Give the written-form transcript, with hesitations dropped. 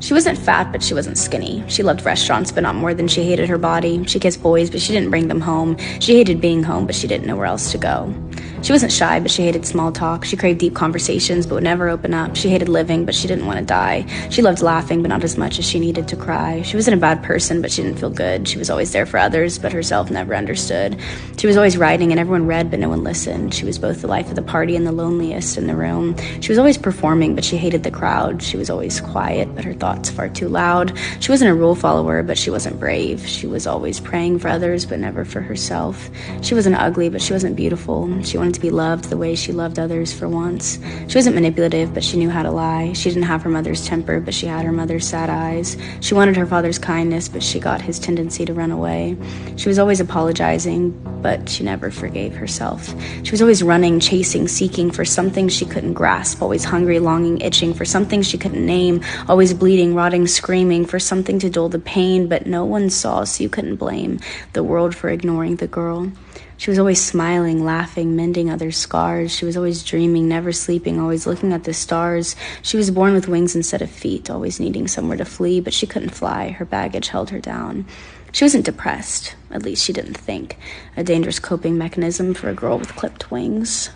She wasn't fat, but she wasn't skinny. She loved restaurants, but not more than she hated her body. She kissed boys, but she didn't bring them home. She hated being home, but she didn't know where else to go. She wasn't shy, but she hated small talk. She craved deep conversations, but would never open up. She hated living, but she didn't want to die. She loved laughing, but not as much as she needed to cry. She wasn't a bad person, but she didn't feel good. She was always there for others, but herself never understood. She was always writing, and everyone read, but no one listened. She was both the life of the party and the loneliest in the room. She was always performing, but she hated the crowd. She was always quiet, but her thoughts far too loud. She wasn't a rule follower, but she wasn't brave. She was always praying for others, but never for herself. She wasn't ugly, but she wasn't beautiful. She wanted to be loved the way she loved others for once. She wasn't manipulative, but she knew how to lie. She didn't have her mother's temper, but she had her mother's sad eyes. She wanted her father's kindness, but she got his tendency to run away. She was always apologizing, but she never forgave herself. She was always running, chasing, seeking for something she couldn't grasp, always hungry, longing, itching for something she couldn't name, always bleeding, rotting, screaming for something to dull the pain, but no one saw, so you couldn't blame the world for ignoring the girl. She was always smiling, laughing, mending others' scars. She was always dreaming, never sleeping, always looking at the stars. She was born with wings instead of feet, always needing somewhere to flee, but she couldn't fly. Her baggage held her down. She wasn't depressed, at least she didn't think. A dangerous coping mechanism for a girl with clipped wings.